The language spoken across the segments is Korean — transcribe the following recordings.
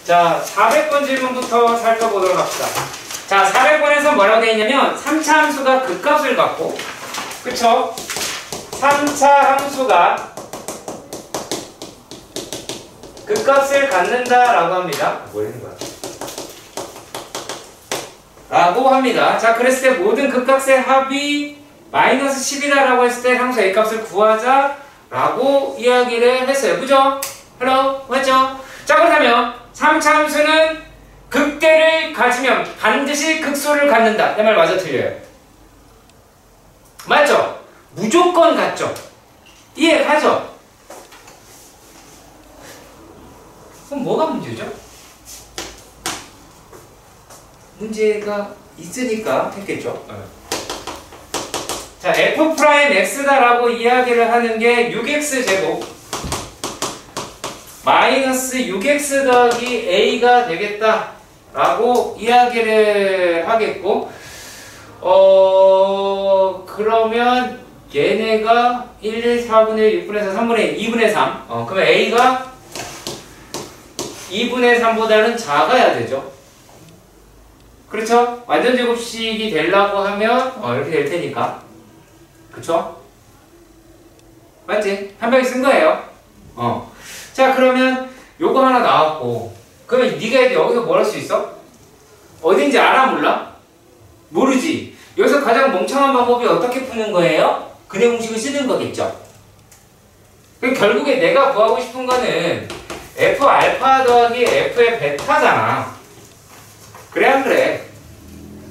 자, 400번 질문부터 살펴보도록 합시다. 자, 400번에서 뭐라고 되어 있냐면 3차 함수가 극값을 갖고, 그쵸? 3차 함수가 극값을 갖는다라고 합니다. 뭐 하는 거야? 라고 합니다. 자, 그랬을 때 모든 극값의 합이 마이너스 10이다라고 했을 때 함수 A값을 구하자 라고 이야기를 했어요. 그죠? hello? 맞죠? 자, 그렇다면 3차 함수는 극대를 가지면 반드시 극소를 갖는다. 내 말 맞아 틀려요? 맞죠? 무조건 같죠? 이해가죠? 그럼 뭐가 문제죠? 문제가 있으니까 했겠죠? 자, f'x다라고 이야기를 하는 게 6x제곱 마이너스 6x 더하기 a가 되겠다 라고 이야기를 하겠고, 그러면 얘네가 1, 1, 4분의 1, 6분의 4, 3분의 1, 2분의 3. 그러면 a가 2분의 3보다는 작아야 되죠. 그렇죠? 완전 제곱식이 되려고 하면 이렇게 될 테니까. 그쵸? 맞지? 한 방에 쓴 거예요. 자, 그러면 요거 하나 나왔고, 그러면 네가 여기서 뭘 할 수 있어? 어딘지 알아 몰라? 모르지. 여기서 가장 멍청한 방법이 어떻게 푸는 거예요? 근해 공식을 쓰는 거겠죠. 그럼 결국에 내가 구하고 싶은 거는 f 알파 더하기 f의 베타잖아. 그래 안 그래?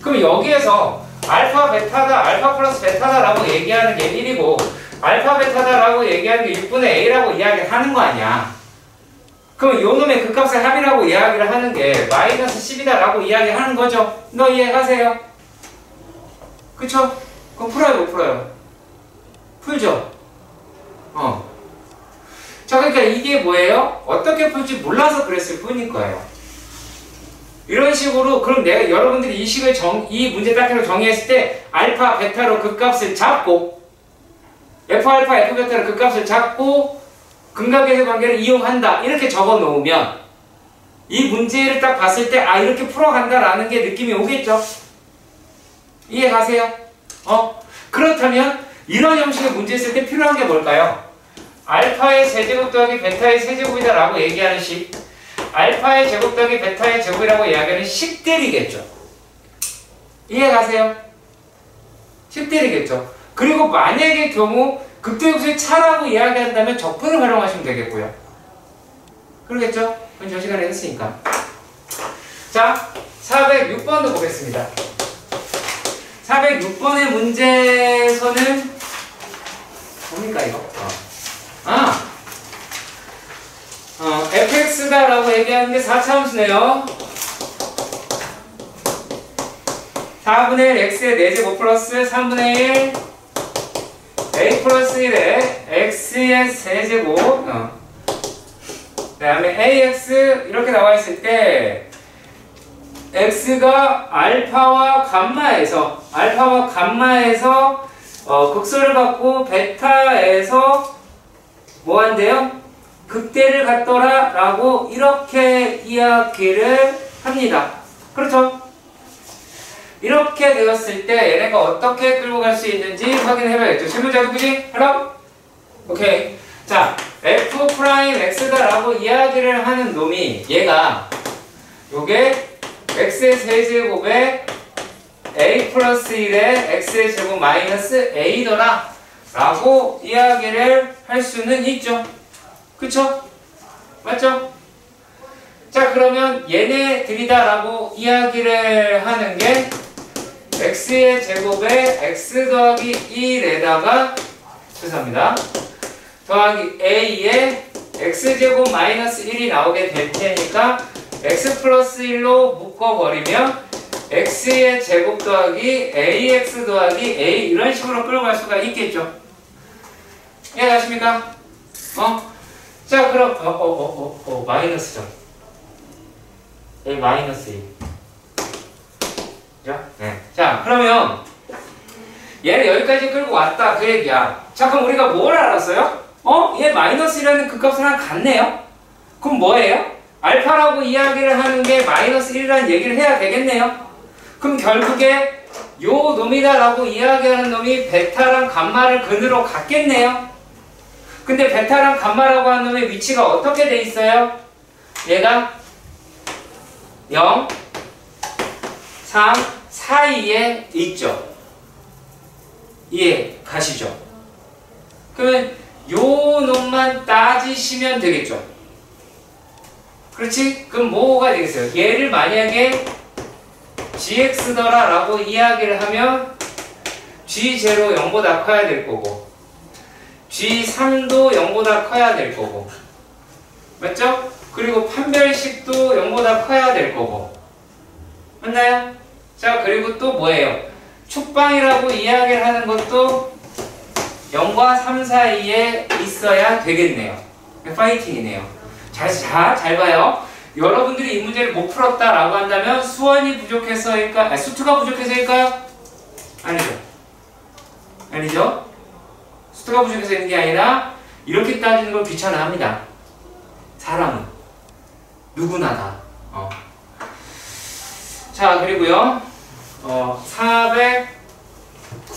그럼 여기에서 알파 베타다, 알파 플러스 베타다라고 얘기하는 게 1이고 알파 베타다라고 얘기하는 게 6분의 a라고 이야기를 하는 거 아니야. 그럼 요 놈의 극값의 합이라고 이야기를 하는 게 마이너스 10이다라고 이야기하는 거죠. 너 이해가세요? 그쵸? 그럼 풀어요 못 풀어요? 풀죠? 자, 그러니까 이게 뭐예요? 어떻게 풀지 몰라서 그랬을 뿐일 거예요. 이런 식으로, 그럼 내가 여러분들이 이 식을 이 문제 딱지로 정의했을 때 알파, 베타로 극값을 잡고 f 알파, f 베타로 극값을 잡고 근각계수 관계를 이용한다 이렇게 적어 놓으면 이 문제를 딱 봤을 때 이렇게 풀어간다라는 게 느낌이 오겠죠? 이해가세요? 그렇다면 이런 형식의 문제 있을 때 필요한 게 뭘까요? 알파의 세제곱 더하기 베타의 세제곱이다 라고 얘기하는 식, 알파의 제곱 더하기 베타의 제곱이라고 이야기하는 식들이겠죠. 이해가세요? 식들이겠죠. 그리고 만약의 경우 극대역수의 차라고 이야기한다면 적분을 활용하시면 되겠고요. 그러겠죠? 그건 저 시간에 했으니까. 자, 406번도 보겠습니다. 406번의 문제에서는 뭡니까 이거? fx다라고 얘기하는 게 4차 함수네요. 4분의 1 x의 4제곱 플러스 3분의 1 a 플러스 1에 x의 세제곱 그 다음에 ax 이렇게 나와 있을 때 x가 알파와 감마에서 극소를 갖고 베타에서 뭐 한대요? 극대를 갖더라 라고 이렇게 이야기를 합니다. 그렇죠? 이렇게 되었을 때 얘네가 어떻게 끌고 갈 수 있는지 확인해 봐야겠죠. 실문자 누구지? hello? 오케이. 자, f'x다 라고 이야기를 하는 놈이 얘가 요게 x의 세제곱에 a 플러스 1에 x의 제곱 마이너스 a더라 라고 이야기를 할 수는 있죠. 그쵸? 맞죠? 자, 그러면 얘네들이다 라고 이야기를 하는 게 x의 제곱에 x 더하기 1에다가 죄송합니다. 더하기 a에 x제곱 마이너스 1이 나오게 될 테니까 x 플러스 1로 묶어버리면 x의 제곱 더하기 ax 더하기 a 이런 식으로 끌어갈 수가 있겠죠. 이해가십니까? 자, 그럼 마이너스죠. a 마이너스 1. 그죠? 네. 자, 그러면 얘를 여기까지 끌고 왔다 그 얘기야. 자, 그럼 우리가 뭘 알았어요? 얘 마이너스 1이라는 극값이랑 같네요? 그럼 뭐예요? 알파라고 이야기를 하는 게 마이너스 1이라는 얘기를 해야 되겠네요. 그럼 결국에 요 놈이다라고 이야기하는 놈이 베타랑 감마를 근으로 갖겠네요. 근데 베타랑 감마라고 하는 놈의 위치가 어떻게 돼 있어요? 얘가 0, 3 사이에 있죠. 이해 가시죠? 그러면 요 놈만 따지시면 되겠죠. 그렇지? 그럼 뭐가 되겠어요? 얘를 만약에 gx더라 라고 이야기를 하면 g0 0보다 커야 될 거고 g3도 0보다 커야 될 거고 맞죠? 그리고 판별식도 0보다 커야 될 거고 맞나요? 자 그리고 또 뭐예요? 축방이라고 이야기를 하는 것도 0과 3 사이에 있어야 되겠네요. 파이팅이네요. 잘 봐요. 여러분들이 이 문제를 못 풀었다라고 한다면 수원이 부족해서일까? 수투가 부족해서일까요? 아니죠. 아니죠. 수투가 부족해서 있는 게 아니라 이렇게 따지는 걸 귀찮아합니다. 사람은 누구나 다. 자 그리고요.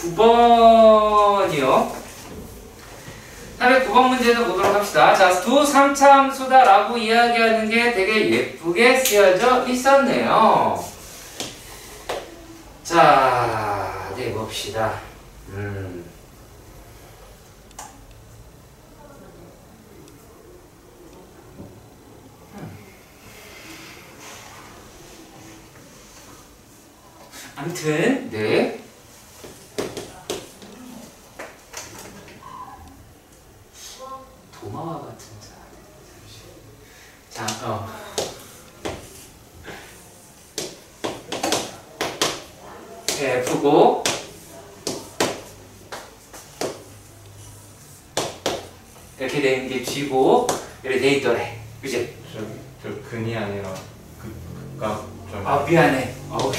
409번이요. 409번 문제도 보도록 합시다. 자, 두 3차 함수다라고 이야기하는 게 되게 예쁘게 쓰여져 있었네요. 자, 네, 봅시다. 아무튼, 네. 도마와 같은 자, F고 이렇게 되는 게 G고 이렇게 돼 있더래. 그치? 저 근이 아니라 극각 좀. 아 미안해. 어휴.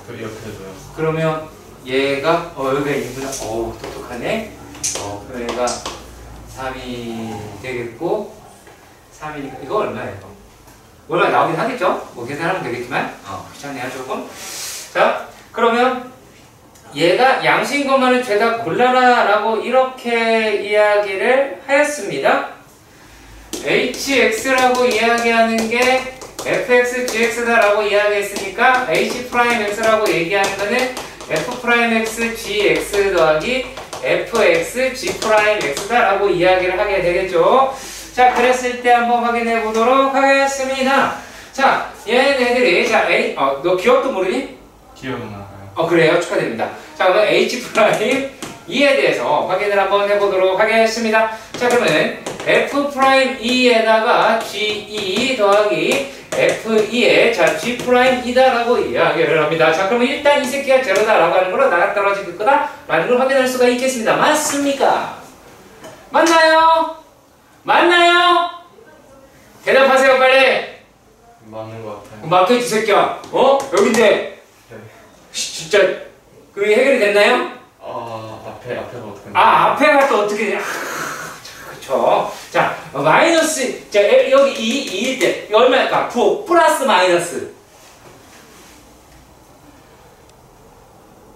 이렇게 해줘요. 그러면 얘가 여기가 2구나. 어우 똑똑하네. 그럼 얘가 3이 되겠고 3이니까 이거 얼마예요? 얼마 나오긴 하겠죠? 뭐 계산하면 되겠지만 귀찮네요 조금. 자 그러면 얘가 양식인 것만을 죄다 골라라 라고 이렇게 이야기를 하였습니다. hx라고 이야기하는 게 fx, gx다 라고 이야기했으니까 h'x라고 얘기하는 거는 f'x, gx 더하기 fx, g'x다 라고 이야기를 하게 되겠죠. 자, 그랬을 때 한번 확인해 보도록 하겠습니다. 자, 얘네들이, 자, 너 기억도 모르니? 기억은 나요. 그래요. 축하드립니다. 자, 그러면 H'E에 대해서 확인을 한번 해보도록 하겠습니다. 자, 그러면 F'E에다가 GE 더하기 F'E에 자, G'E다라고 이야기를 합니다. 자, 그러면 일단 이 새끼가 제로다라고 하는 걸로 나락 떨어질 거다 라는 걸 확인할 수가 있겠습니다. 맞습니까? 맞나요? 맞나요? 대답하세요, 빨리! 맞는 것 같아요. 맞겠지, 새끼야. 여긴데. 네. 진짜, 그게 해결이 됐나요? 앞에가 어떻게. 앞에가 또 어떻게. 그쵸. 자, 마이너스. 자, 여기 2일 때. 이거 얼마일까? 9 플러스 마이너스.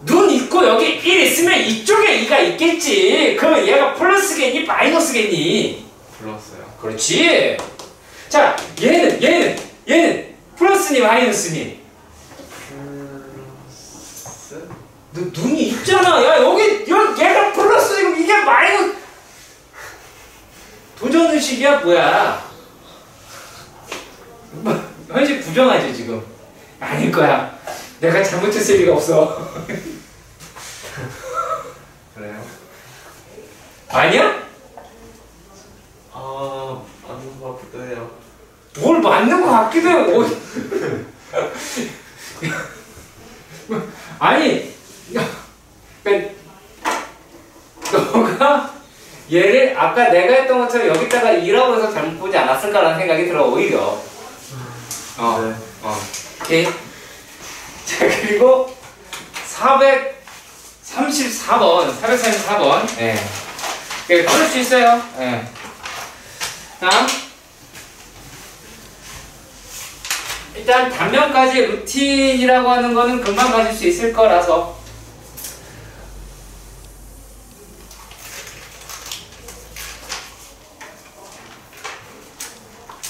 눈 있고 여기 1 있으면 이쪽에 2가 있겠지. 그러면 얘가 플러스겠니? 마이너스겠니? 플러스요. 그렇지. 자, 얘는 플러스니 마이너스니? 플러스? 너 눈이 있잖아. 야, 여기 얘가 플러스이고 이게 마이너스. 도전의식이야 뭐야? 현실 부정하지 지금? 아닐 거야. 내가 잘못했을 리가 없어. 그래요? 아니야? 맞는 것 같기도 해요. 뭘 맞는 것 같기도 해요. 아니, 너가 얘를 아까 내가 했던 것처럼 여기다가 2라고 해서 잘못 보지 않았을까라는 생각이 들어, 오히려. 네. 오케이. 자, 그리고 434번. 예. 네. 풀 수 있어요. 예. 네. 다음. 일단 단면까지 루틴이라고 하는 거는 금방 가질 수 있을 거라서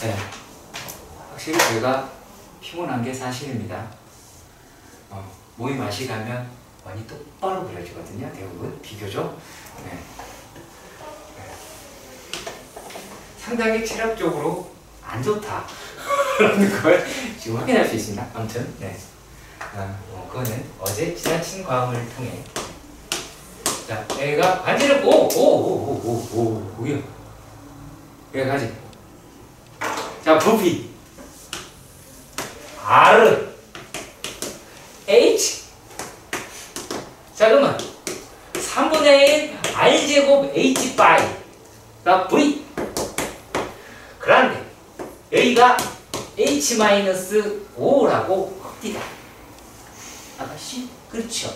네, 확실히 제가 피곤한 게 사실입니다. 몸이 맛이 가면 많이 똑바로 그려지거든요. 대부분 비교적. 네. 상당히 체력적으로 안 좋다. 라는 걸 지금 확인할 수 있습니다. 아무튼, 네. 그거는 어제 지나친 과음을 통해. 자, 얘가 관절을, 여기요. 여기 가지. 자, 부피. R. H. 자, 그러면 3분의 1 R제곱 H 바이가 V. 그런데 여기가 H-5라고 합니다. 아가씨? 그렇죠.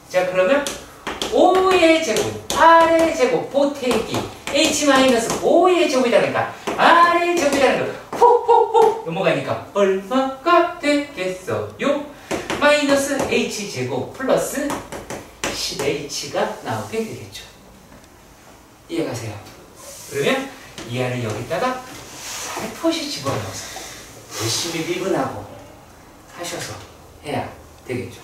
자, 그러면 5의 제곱, R의 제곱, 보태기 H-5의 제곱이라니까 R의 제곱이라는 거 훅훅훅 넘어가니까 얼마가 되겠어요? 마이너스 H제곱 플러스 10H가 나오게 되겠죠. 이해가세요? 그러면 이 알을 여기다가 살포시 집어넣어서 열심히 미분하고 하셔서 해야 되겠죠.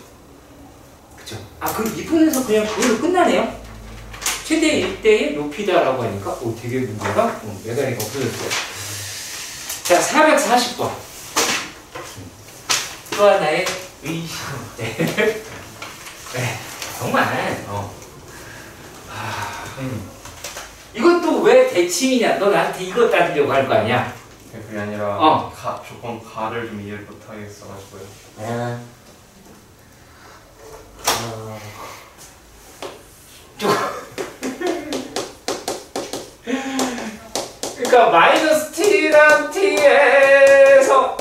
그쵸? 그럼 미분해서 그냥 그걸로 끝나네요? 최대 1대의 높이다라고 하니까 되게 문제가 매가리가 없어졌어요. 자, 440번 또 하나의 의심. 네. 정말 이것도 왜 대칭이냐? 너 나한테 이거 따지려고 할 거 아니야? 그게 아니라 조금 가를 좀 이해를 못하겠어가지고요. 그러니까 마이너스 t랑 t에서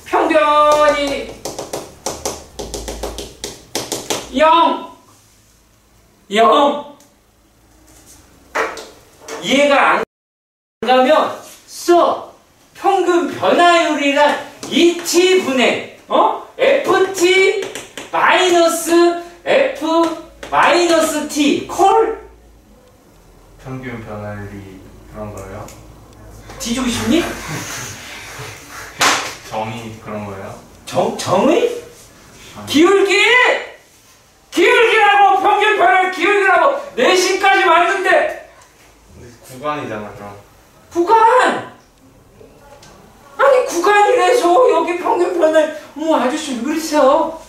평변이 0 이해가 안 가면 평균 변화율이란 2t분의 ft 마이너스 f 마이너스 t 콜? 평균 변화율이 그런 거예요? 뒤지고 싶니? 정의 그런 거예요? 정의? 기울기라고 평균 변화율 기울기라고 내신까지 말했는데 구간이잖아 그럼. 구간! 아니 구간이라서 여기 평균 변화율 아저씨 왜 그러세요?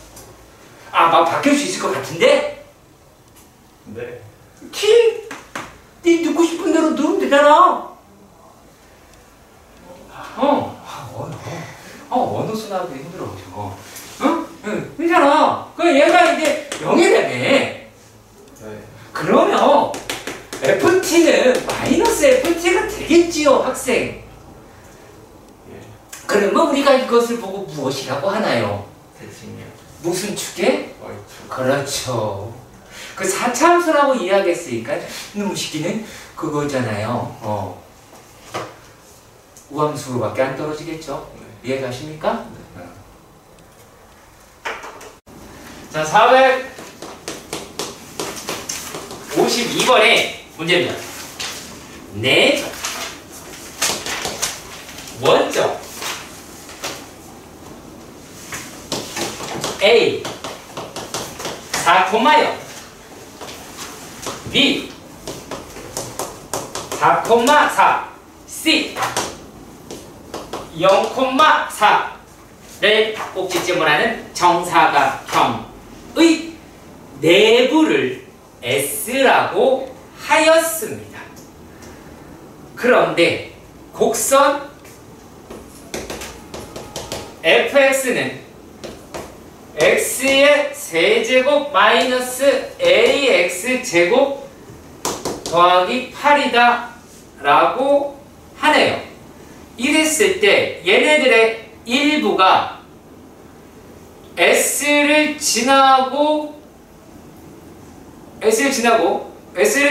막 바뀔 수 있을 것 같은데? 네. 네 넣고 싶은 대로 넣으면 되잖아. 언어 순화하기 힘들어. 그잖아. 그 얘가 이제 0이라며. 네. 그러면 FT는 마이너스 FT가 되겠지요, 학생. 예. 그러면 우리가 이것을 보고 무엇이라고 하나요? 대칭이요. 무슨 축에? Y축. 그렇죠. 그 4차함수라고 이야기했으니까 이놈의 시기는 그거잖아요. 우함수로밖에 안 떨어지겠죠. 네. 이해가십니까? 네. 자, 452번의 문제입니다. 네. 원점 A 4,0 B 4,4 C 0,4를 꼭지점으로 정사각형의 내부를 S라고 하였습니다. 그런데 곡선 fx는 x의 세제곱 마이너스 ax제곱 더하기 8이다 라고 하네요. 이랬을 때 얘네들의 일부가 S를 지나고 S를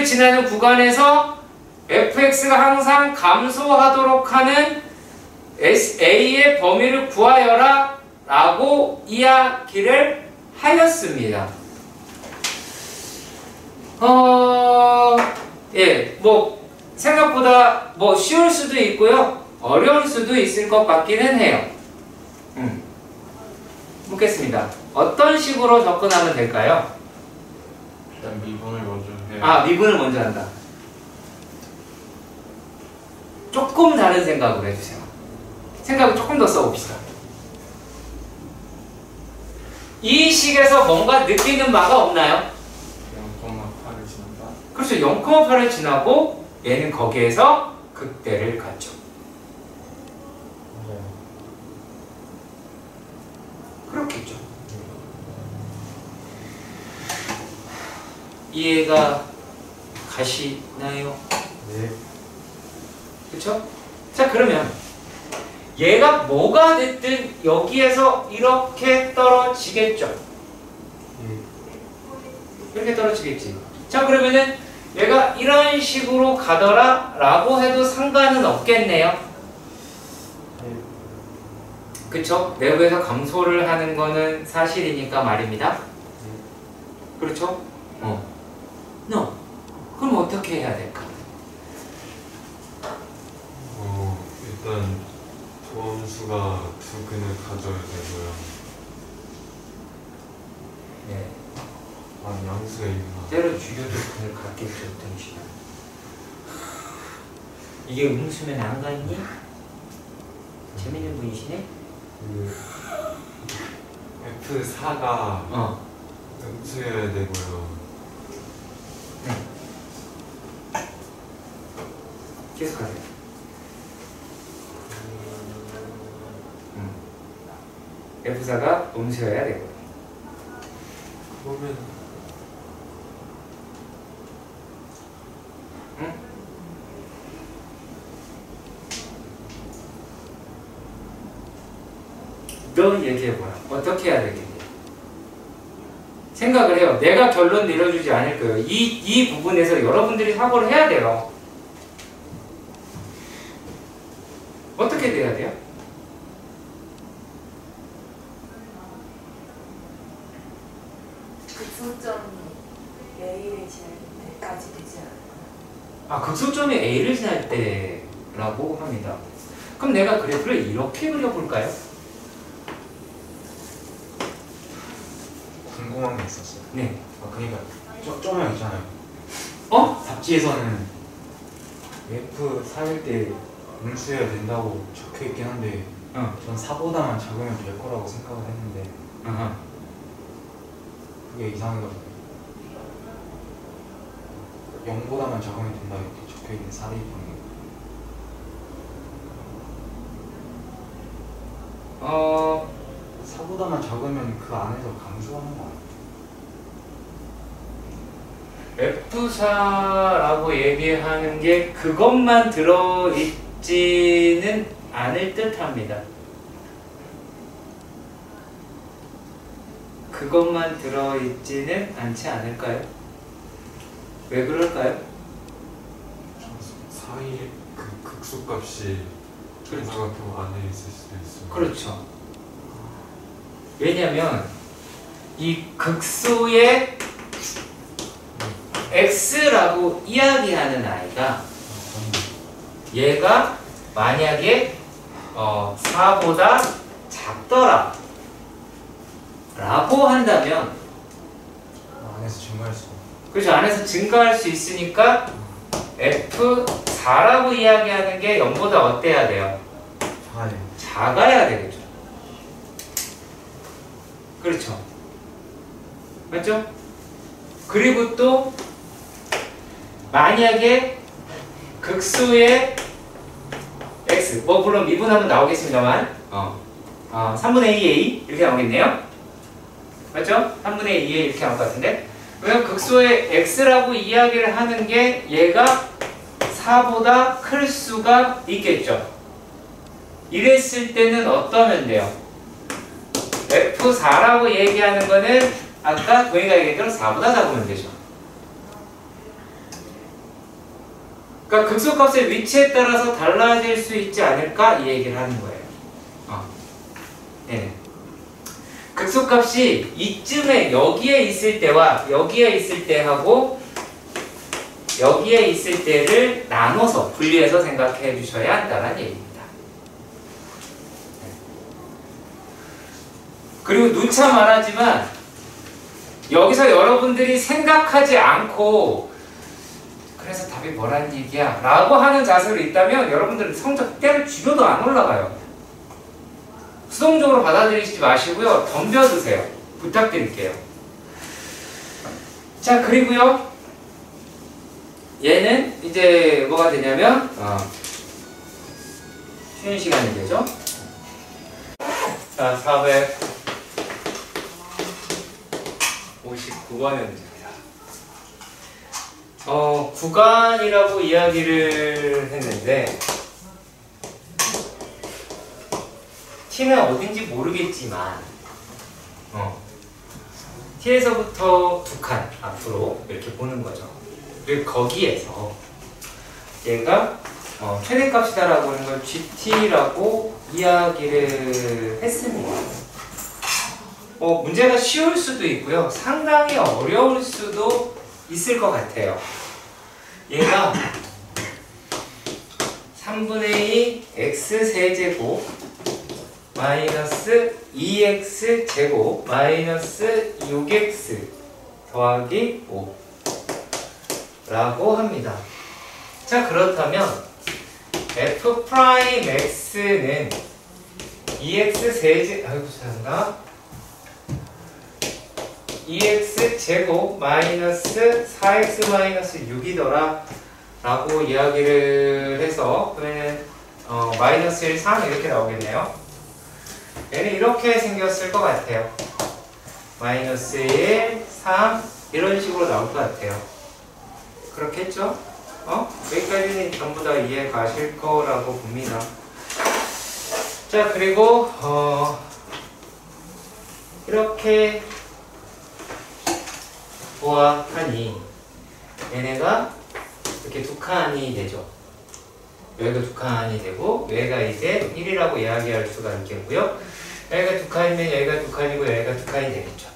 지나는 구간에서 fx가 항상 감소하도록 하는 A의 범위를 구하여라 라고 이야기를 하였습니다. 예, 뭐 생각보다 뭐 쉬울 수도 있고요, 어려울 수도 있을 것 같기는 해요. 묻겠습니다. 어떤 식으로 접근하면 될까요? 일단 미분을 먼저 해요. 아, 미분을 먼저 한다. 조금 다른 생각으로 해주세요. 생각을 조금 더 써봅시다. 이 식에서 뭔가 느끼는 바가 없나요? 0,8을 지난다. 그렇죠. 0,8을 지나고 얘는 거기에서 극대를 갖죠. 맞아요. 그렇겠죠. 이해가 가시나요? 네. 그렇죠? 자, 그러면 얘가 뭐가 됐든 여기에서 이렇게 떨어지겠죠. 이렇게 떨어지겠지. 자, 그러면은 얘가 이런 식으로 가더라 라고 해도 상관은 없겠네요. 그쵸? 내부에서 감소를 하는 거는 사실이니까 말입니다. 그렇죠? No. 그럼 어떻게 해야 될까? 일단 도함수가 두 근을 가져야 되고요. 네. 양수의 인하. 때로 죽여도 그걸 갖겠죠, 당신아. 이게 음수면 안 가있니? 재밌는 분이시네? F4가 음수여야 되고요. 계속하세요. F4가 음수여야 되고. 그러면 너 얘기해봐요. 어떻게 해야 되겠니? 생각을 해요. 내가 결론 내려주지 않을 거예요. 이 부분에서 여러분들이 사고를 해야 돼요. 어떻게 돼야 돼요? 극소점이 A를 지날 때까지 되지 않을까요? 아, 극소점이 A를 지날 때라고 합니다. 그럼 내가 그래프를 이렇게 그려볼까요? 궁금한 게 있었어요. 네. 그러니까 쪼면 있잖아요. 잡지에서는 F4일 때 음수여야 된다고 적혀 있긴 한데 전 4보다만 작으면 될 거라고 생각을 했는데 그게 이상해가지고 0보다만 작으면 된다 이렇게 적혀 있는 4대 입장이 4보다만 작으면 그 안에서 감소하는 거 아니에요? F4라고 얘기하는 게 그것만 들어있지는 않을 듯 합니다. 그것만 들어있지는 않지 않을까요? 왜 그럴까요? 4의 그 극소값이 정사각형 안에 있을 수도 있어요. 그렇죠. 왜냐면 이 극소의 x라고 이야기하는 아이가 얘가 만약에 4보다 작더라 라고 한다면 안에서 증가할 수가 그렇죠. 안에서 증가할 수 있으니까 F4라고 이야기하는 게 0보다 어때야 돼요? 작아야 되겠죠. 그렇죠. 맞죠? 그리고 또 만약에 극소의 x 물론 미분하면 나오겠습니다만 3분의 2a 이렇게 나오겠네요. 맞죠? 3분의 2a 이렇게 나올 것 같은데 그럼 극소의 x라고 이야기를 하는 게 얘가 4보다 클 수가 있겠죠. 이랬을 때는 어떠면 돼요? F4라고 얘기하는 거는 아까 동희가 얘기한 대로 4보다 작으면 되죠. 그러니까 극소값의 위치에 따라서 달라질 수 있지 않을까 이 얘기를 하는 거예요. 네. 극소값이 이쯤에 여기에 있을 때와 여기에 있을 때하고 여기에 있을 때를 나눠서 분리해서 생각해 주셔야 한다는 얘기입니다. 그리고 누차 말하지만 여기서 여러분들이 생각하지 않고 그래서 답이 뭐라는 얘기야 라고 하는 자세로 있다면 여러분들은 성적 때를 죽여도 안 올라가요. 수동적으로 받아들이지 마시고요. 덤벼두세요. 부탁드릴게요. 자, 그리고요. 얘는 이제 뭐가 되냐면 쉬는 시간이 되죠. 자, 459번의 문제입니다. 구간이라고 이야기를 했는데 T는 어딘지 모르겠지만 T에서부터 두 칸 앞으로 이렇게 보는 거죠. 그리고 거기에서 얘가 최대값이다라고 하는 걸 GT라고 이야기를 했습니다. 문제가 쉬울 수도 있고요. 상당히 어려울 수도 있을 것 같아요. 얘가 3분의 2 x 세제곱 마이너스 2x 제곱 마이너스 6x 더하기 5 라고 합니다. 자, 그렇다면 f'x는 2x 세제 아이고 잘한다 2x 제곱 마이너스 4x 마이너스 6이더라 라고 이야기를 해서 그러면 마이너스 1, 3 이렇게 나오겠네요. 얘는 이렇게 생겼을 것 같아요. 마이너스 1, 3 이런 식으로 나올 것 같아요. 그렇겠죠? 여기까지는 전부 다 이해 가실 거라고 봅니다. 자, 그리고 이렇게 보아하니 얘네가 이렇게 두 칸이 되죠. 여기가 두 칸이 되고 여기가 이제 1이라고 이야기할 수가 있겠고요. 여기가 두 칸이면 여기가 두 칸이고 여기가 두 칸이 되겠죠.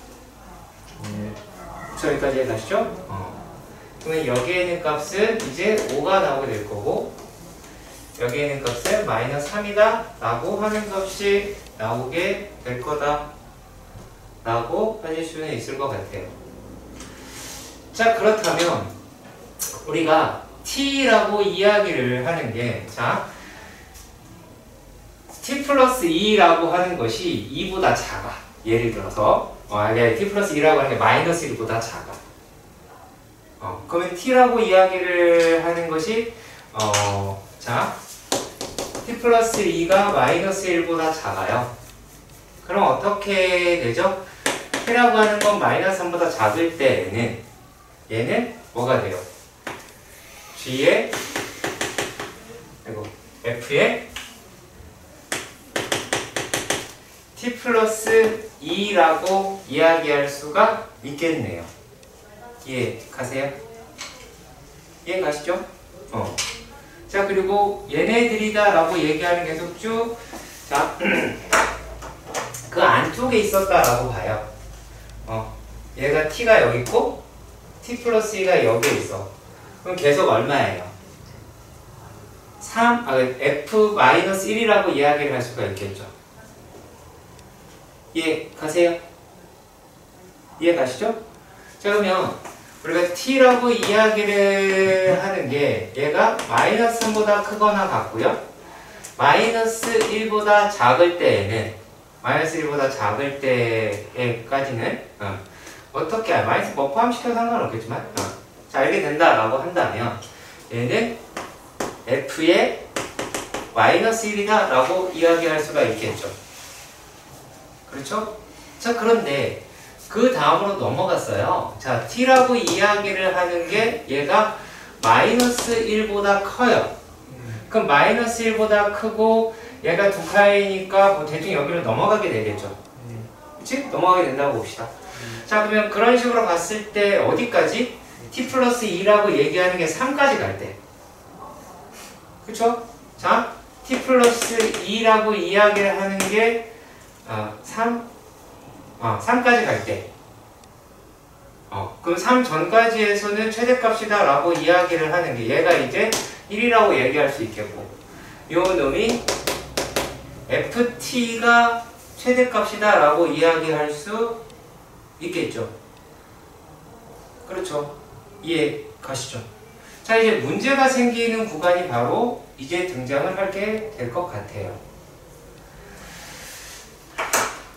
여기까지 해가시죠? 그러면 여기에 있는 값은 이제 5가 나오게 될 거고 여기에 있는 값은 마이너스 3이다 라고 하는 값이 나오게 될 거다 라고 하실 수는 있을 것 같아요. 자, 그렇다면 우리가 t라고 이야기를 하는 게 자, t 플러스 2라고 하는 것이 2보다 작아. 예를 들어서 t 플러스 2라고 하는 게 마이너스 1보다 작아. 그러면 t라고 이야기를 하는 것이 자, t 플러스 2가 마이너스 1보다 작아요. 그럼 어떻게 되죠? t라고 하는 건 마이너스 3보다 작을 때에는 얘는 뭐가 돼요? g의 f의 t 플러스 2라고 이야기할 수가 있겠네요. 이해 가세요? 이해 가시죠? 자, 그리고 얘네들이다 라고 얘기하는 계속 쭉 자, 그 안쪽에 있었다 라고 봐요. 얘가 t가 여기 있고 t 플러스 2가 여기에 있어. 그럼 계속 얼마예요? f-1이라고 이야기를 할 수가 있겠죠. 이해 가세요? 이해 가시죠? 자, 그러면 우리가 t라고 이야기를 하는 게 얘가 마이너스 3보다 크거나 같고요. 마이너스 1보다 작을 때에는 마이너스 1보다 작을 때까지는 어떻게 마이너스 뭐 포함시켜도 상관없겠지만 자, 이렇게 된다라고 한다면 얘는 f의 마이너스 1이다 라고 이야기할 수가 있겠죠. 그렇죠? 자, 그런데 그 다음으로 넘어갔어요. 자, t라고 이야기를 하는 게 얘가 마이너스 1보다 커요. 그럼 마이너스 1보다 크고 얘가 두 칸이니까 뭐 대충 여기로 넘어가게 되겠죠. 그치? 넘어가게 된다고 봅시다. 자, 그러면 그런 식으로 갔을 때 어디까지? t 플러스 2라고 얘기하는 게 3까지 갈 때. 그쵸? 자, t 플러스 2라고 이야기를 하는 게 3까지 갈 때. 그럼 3 전까지에서는 최대값이다 라고 이야기를 하는 게 얘가 이제 1이라고 얘기할 수 있겠고, 요 놈이 ft가 최대값이다 라고 이야기할 수 있겠죠. 그렇죠. 이해 가시죠? 자, 이제 문제가 생기는 구간이 바로 이제 등장을 하게 될 것 같아요.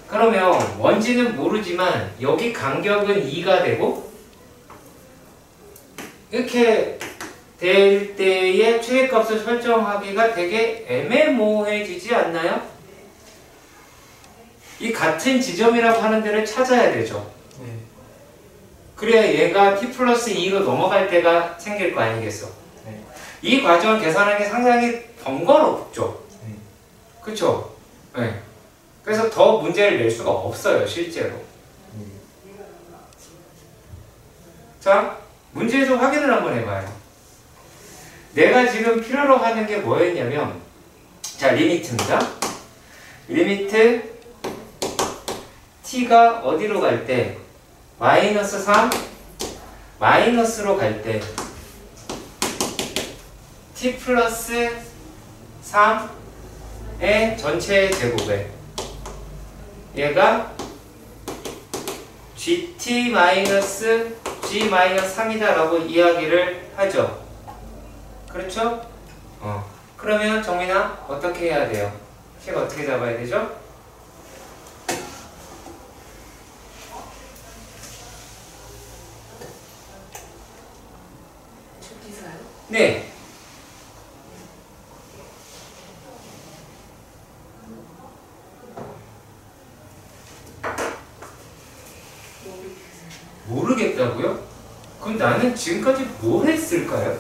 그러면 뭔지는 모르지만 여기 간격은 2가 되고 이렇게 될 때의 최대값을 설정하기가 되게 애매모호해지지 않나요? 이 같은 지점이라고 하는 데를 찾아야 되죠. 네. 그래야 얘가 t 플러스 2로 넘어갈 때가 생길 거 아니겠어? 네. 이 과정을 계산하는 게 상당히 번거롭죠. 네. 그쵸? 네. 그래서 더 문제를 낼 수가 없어요, 실제로. 자, 문제에서 확인을 한번 해봐요. 내가 지금 필요로 하는 게 뭐였냐면, 자, 리미트입니다. 리미트 t가 어디로 갈 때? 마이너스 3, 마이너스로 갈 때 t 플러스 3의 전체 제곱에 얘가 gt 마이너스 g 마이너스 3이다 라고 이야기를 하죠. 그렇죠? 그러면 정민아 어떻게 해야 돼요? 식 어떻게 잡아야 되죠? 저기서요? 네. 모르겠다고요? 그럼 나는 지금까지 뭘 했을까요?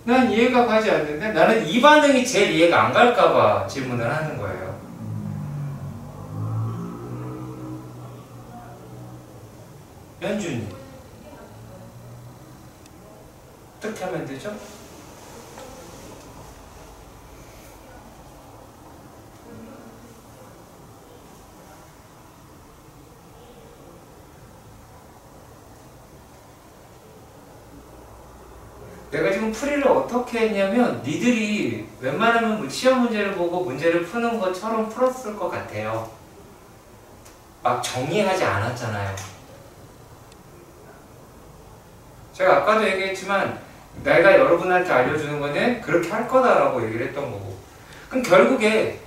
난 이해가 가지 않는데 나는 이 반응이 제일 이해가 안 갈까봐 질문을 하는 거예요. 연준이 어떻게 하면 되죠? 내가 지금 풀이를 어떻게 했냐면 니들이 웬만하면 시험 문제를 보고 문제를 푸는 것처럼 풀었을 것 같아요. 막 정리하지 않았잖아요. 제가 아까도 얘기했지만 내가 여러분한테 알려주는 거는 그렇게 할 거다라고 얘기를 했던 거고, 그럼 결국에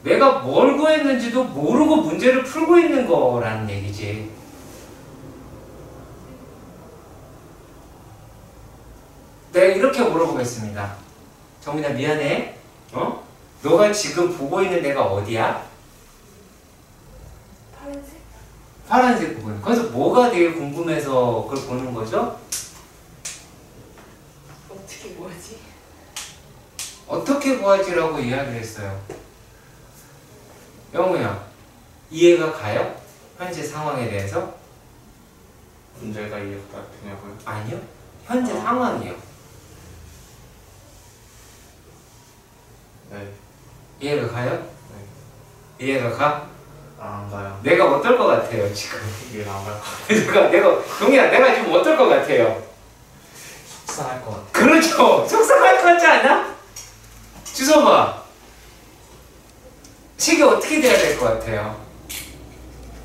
내가 뭘 구했는지도 모르고 문제를 풀고 있는 거라는 얘기지. 내가 이렇게 물어보겠습니다. 정민아 미안해. 너가 지금 보고 있는 데가 어디야? 파란색? 파란색 부분. 그래서 뭐가 되게 궁금해서 그걸 보는 거죠? 어떻게 뭐하지? 어떻게 구하지라고 이야기를 했어요. 영우야, 이해가 가요? 현재 상황에 대해서? 문제가 이해가 되냐고요? 아니요. 현재 상황이요. 네. 이해가 가요? 네. 이해가 가? 안 가요. 내가 어떨 것 같아요, 지금? 이해가 안 가요. 내가, 동이야, 내가 지금 어떨 것 같아요? 속상할 것 같아요. 그렇죠. 속상할 것 같지 않아? 주소봐. 식이 어떻게 돼야 될 것 같아요?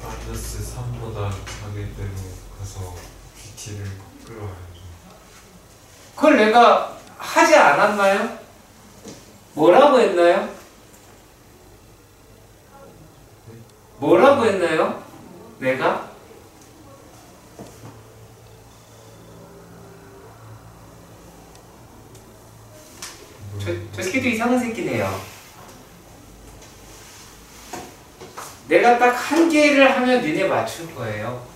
마이너스 3보다 가게대로 가서 BT를 끌어와야죠. 그걸 내가 하지 않았나요? 뭐라고 했나요? 뭐라고 했나요? 내가? 저 새끼도 이상한 새끼네요. 내가 딱 한 개를 하면 니네 맞출 거예요.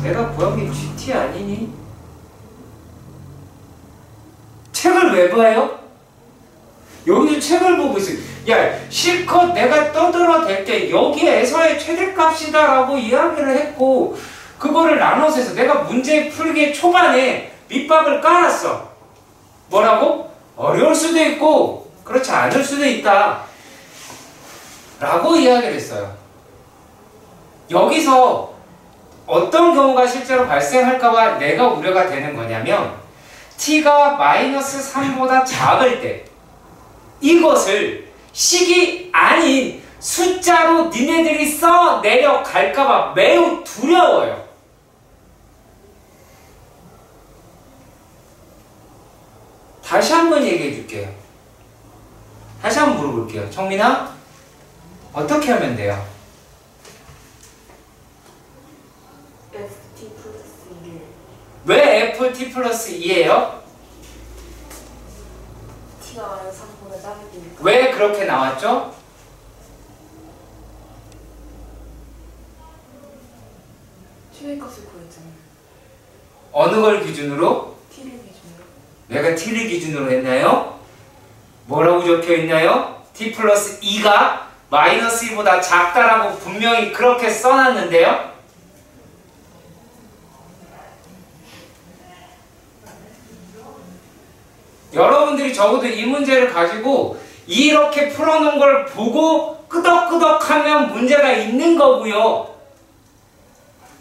내가 구한 게 GT 아니니? 책을 왜 봐요? 여기서 책을 보고 있어요. 야, 실컷 내가 떠들어댈 때 여기에서의 최대값이다라고 이야기를 했고 그거를 나눠서 해서 내가 문제 풀기 초반에 밑밥을 깔았어. 뭐라고? 어려울 수도 있고 그렇지 않을 수도 있다 라고 이야기를 했어요. 여기서 어떤 경우가 실제로 발생할까봐 내가 우려가 되는 거냐면 t가 마이너스 3보다 작을 때 이것을 식이 아닌 숫자로 니네들이 써 내려갈까봐 매우 두려워요. 다시 한번 얘기해 줄게요. 다시 한번 물어볼게요. 정민아, 어떻게 하면 돼요? FT 플러스 1. 왜 FT 플러스 2예요? T가 마이너스 3보다 작을 때니까. 왜 그렇게 나왔죠? 최대값을 구했잖아요. 어느 걸 기준으로? T를 기준으로. 내가 t를 기준으로 했나요? 뭐라고 적혀 있나요? t 플러스 2가 마이너스 2보다 작다라고 분명히 그렇게 써놨는데요? 여러분들이 적어도 이 문제를 가지고 이렇게 풀어놓은 걸 보고 끄덕끄덕하면 문제가 있는 거고요.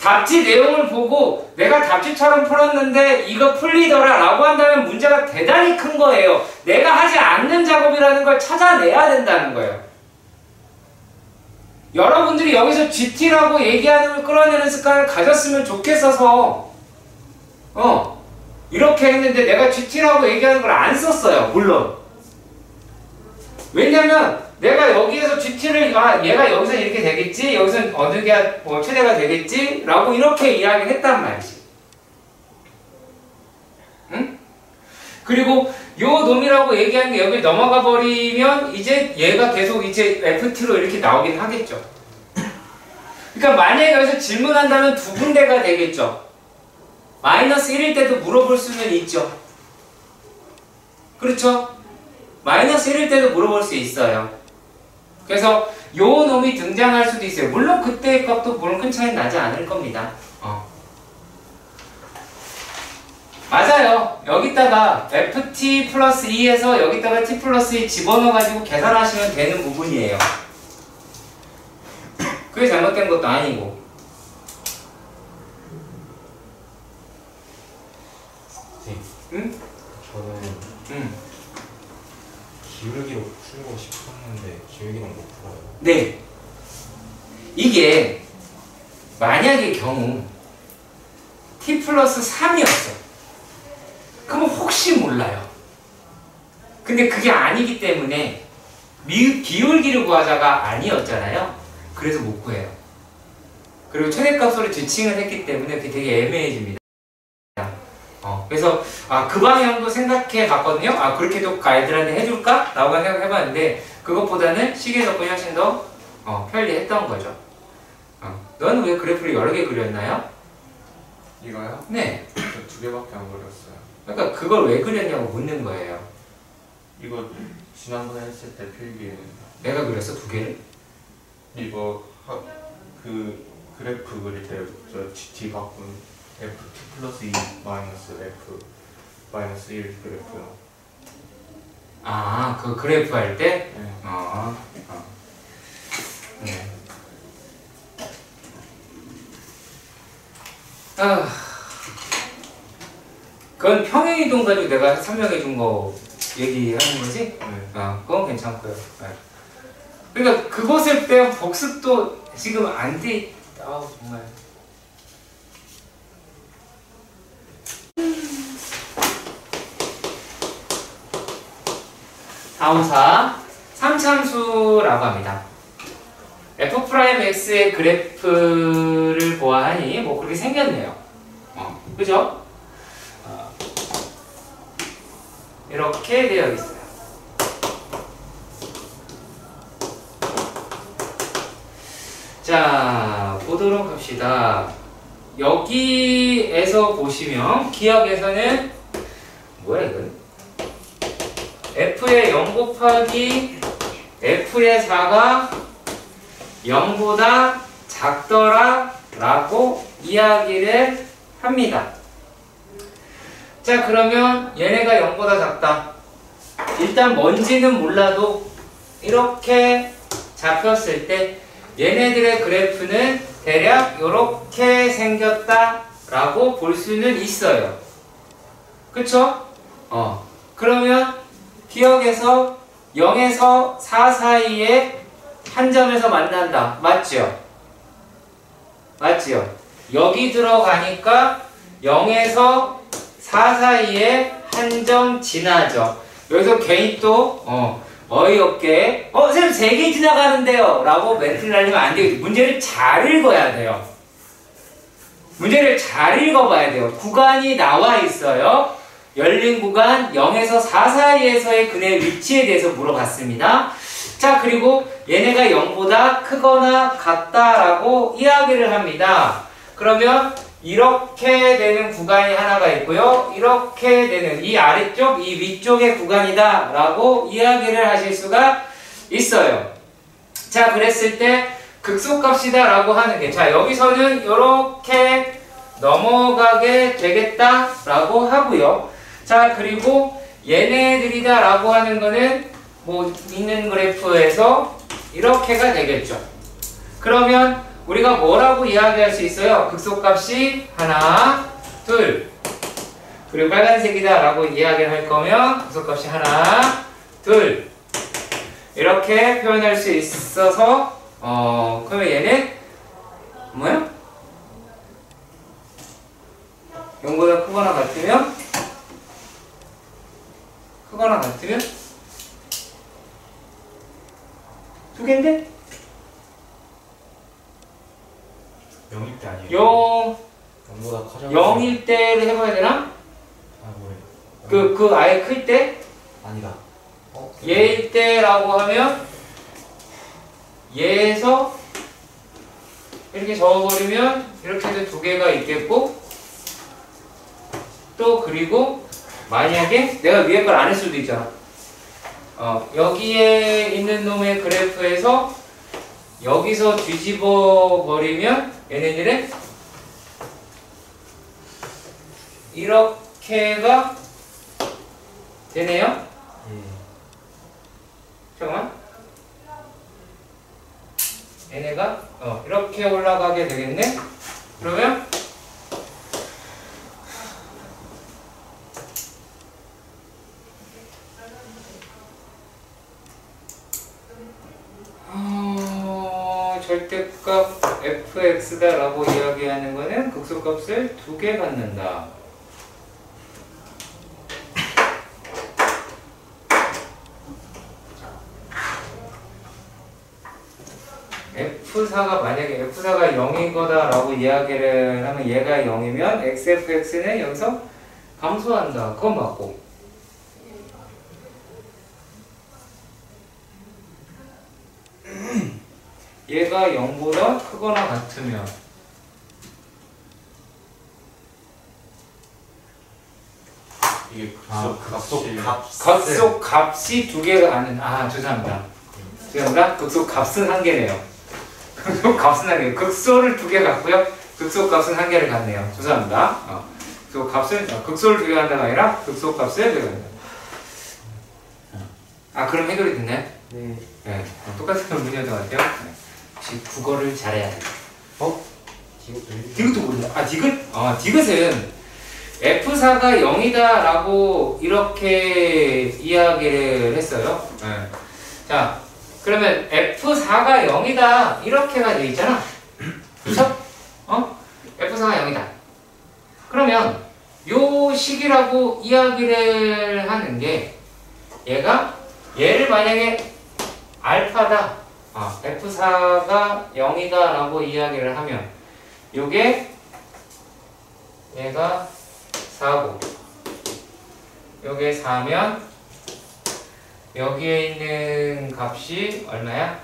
답지 내용을 보고 내가 답지처럼 풀었는데 이거 풀리더라 라고 한다면 문제가 대단히 큰 거예요. 내가 하지 않는 작업이라는 걸 찾아내야 된다는 거예요. 여러분들이 여기서 GT라고 얘기하는 걸 끌어내는 습관을 가졌으면 좋겠어서 이렇게 했는데 내가 GT라고 얘기하는 걸 안 썼어요. 물론 왜냐면 내가 여기에서 GT를 얘가 여기서 이렇게 되겠지, 여기서 어느 게 최대가 되겠지 라고 이렇게 이야기를 했단 말이지. 응? 그리고 요 놈이라고 얘기하는 게 여기 넘어가 버리면 이제 얘가 계속 이제 FT로 이렇게 나오긴 하겠죠. 그러니까 만약에 여기서 질문한다면 두 군데가 되겠죠. 마이너스 1일 때도 물어볼 수는 있죠. 그렇죠? 마이너스 1일 때도 물어볼 수 있어요. 그래서 요 놈이 등장할 수도 있어요. 물론 그때의 값도 물론 큰 차이 나지 않을 겁니다. 맞아요. 여기다가 ft 플러스 2에서 여기다가 t 플러스 2 집어넣어가지고 계산하시면 되는 부분이에요. 그게 잘못된 것도 아니고. 응? 저는 기울기로 풀고 싶었는데 기울기로 못 풀어요. 네. 이게 만약의 경우 t 플러스 3이었어. 그러면 혹시 몰라요. 근데 그게 아니기 때문에 기울기를 구하자가 아니었잖아요. 그래서 못 구해요. 그리고 최대값으로 지칭을 했기 때문에 그게 되게 애매해집니다. 그래서 그 방향도 생각해 봤거든요. 그렇게도 가이드라인을 해줄까? 라고 생각해 봤는데 그것보다는 시계 접근이 훨씬 더 편리했던 거죠. 너는 왜 그래프를 여러 개 그렸나요? 이거요? 네. 저 두 개밖에 안 그렸어요. 그러니까 그걸 왜 그렸냐고 묻는 거예요. 이거 지난번에 했을 때 필기에 내가 그렸어? 두 개를? 이거 그 그래프 그릴 때 저 GT 바꾼 FT 플러스 2 마이너스 F 마이너스 1 그래프요. 그 그래프 할 때? 네. 네. 그건 평행이동 가지고 내가 설명해 준 거 얘기하는 거지? 네. 그건 괜찮고요. 네. 그러니까 그것에 대한 복습도 지금 안 돼. 정말. 다음사 3참수라고 합니다. f'x의 그래프를 보아하니 뭐 그렇게 생겼네요. 그죠? 이렇게 되어 있어요. 자, 보도록 합시다. 여기에서 보시면 기억에서는 뭐야 이건? f의 0 곱하기 f의 4가 0보다 작더라 라고 이야기를 합니다. 자, 그러면 얘네가 0보다 작다. 일단 뭔지는 몰라도 이렇게 잡혔을 때 얘네들의 그래프는 대략 이렇게 생겼다 라고 볼 수는 있어요. 그쵸? 그러면 기억에서 0에서 4 사이에 한 점에서 만난다. 맞죠? 맞죠? 여기 들어가니까 0에서 4 사이에 한 점 지나죠. 여기서 괜히 또 어이없게 선생님 3개 지나가는데요 라고 멘트를 날리면 안 되겠죠. 문제를 잘 읽어야 돼요. 문제를 잘 읽어봐야 돼요. 구간이 나와 있어요. 열린 구간 0에서 4 사이에서의 그네 위치에 대해서 물어봤습니다. 자, 그리고 얘네가 0보다 크거나 같다라고 이야기를 합니다. 그러면 이렇게 되는 구간이 하나가 있고요. 이렇게 되는 이 아래쪽, 이 위쪽의 구간이다 라고 이야기를 하실 수가 있어요. 자, 그랬을 때 극소값이다 라고 하는 게, 자, 여기서는 이렇게 넘어가게 되겠다 라고 하고요. 자, 그리고 얘네들이다 라고 하는 거는 뭐 있는 그래프에서 이렇게가 되겠죠. 그러면 우리가 뭐라고 이야기할 수 있어요? 극소값이 하나, 둘, 그리고 빨간색이다 라고 이야기를 할 거면 극소값이 하나, 둘 이렇게 표현할 수 있어서 그러면 얘는 뭐야? 0보다 크거나 같으면 두 개인데? 0일 때 아니에요? 0보다 커져 0일 때를 해봐야 되나? 아 뭐래 그 아예 클 때? 아니다 얘일 때라고 하면 얘에서 이렇게 적어버리면 이렇게 해도 두 개가 있겠고, 또 그리고 만약에 내가 위에 걸 안 할 수도 있잖아. 여기에 있는 놈의 그래프에서 여기서 뒤집어 버리면 얘네들은 이렇게가 되네요. 잠깐만. 얘네가 이렇게 올라가게 되겠네. 그러면 절대값 fx다 라고 이야기하는 거는 극소값을 2개 갖는다. F4가 만약에 F4가 0인 거다 라고 이야기를 하면 얘가 0이면 XFX는 여기서 감소한다. 그건 맞고, 얘가 0보다 크거나 같으면 이게 극소 값이 2개가 아는, 죄송합니다. 극소 값은 1개네요. 극소 값은 1개. 극소를 2개 갖고요. 극소 값은 1개를 갖네요. 죄송합니다. 극소 값을, 극소를 2개 간다가 아니라 극소 값을 2개 간다. 그럼 해결이 됐나요? 네. 네. 똑같은 문제였던 것 같아요. 네. 혹시 국어를 잘해야 돼요. 디귿도 모른다. 디귿은 F4가 0이다 라고 이렇게 이야기를 했어요. 네. 자, 그러면 F4가 0이다 이렇게가 되어 있잖아. 그쵸? F4가 0이다. 그러면 요 식이라고 이야기를 하는 게, 얘를 만약에 알파다, F4가 0이다 라고 이야기를 하면 요게 얘가 4고 요게 4면 여기에 있는 값이 얼마야?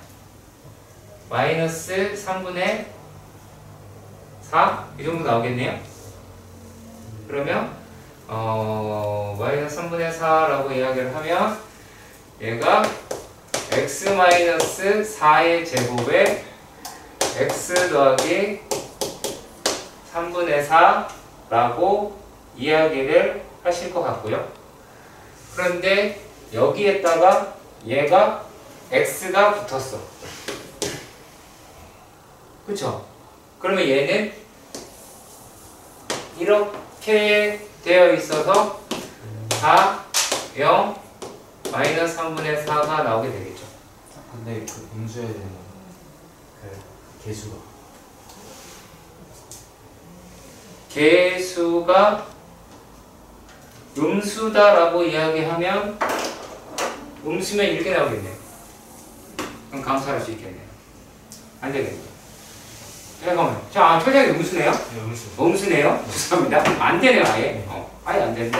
마이너스 3분의 4? 이 정도 나오겠네요. 그러면 마이너스 3분의 4라고 이야기를 하면 얘가 x-4의 제곱에 x 더하기 3분의 4라고 이야기를 하실 것 같고요. 그런데 여기에다가 얘가 x가 붙었어. 그쵸? 그러면 얘는 이렇게 되어 있어서 4, 0, 마이너스 3분의 4가 나오게 되겠죠. 근데 그 음수해야 되는 그 개수가 개수가 음수다라고 이야기하면 음수면 이렇게 나오겠네요. 그럼 감수할 수 있겠네요. 안 되겠네요. 잠깐만요. 자, 초장이 음수네요? 네, 음수. 음수네요? 죄송합니다. 안 되네요, 아예. 아예 안 되는데.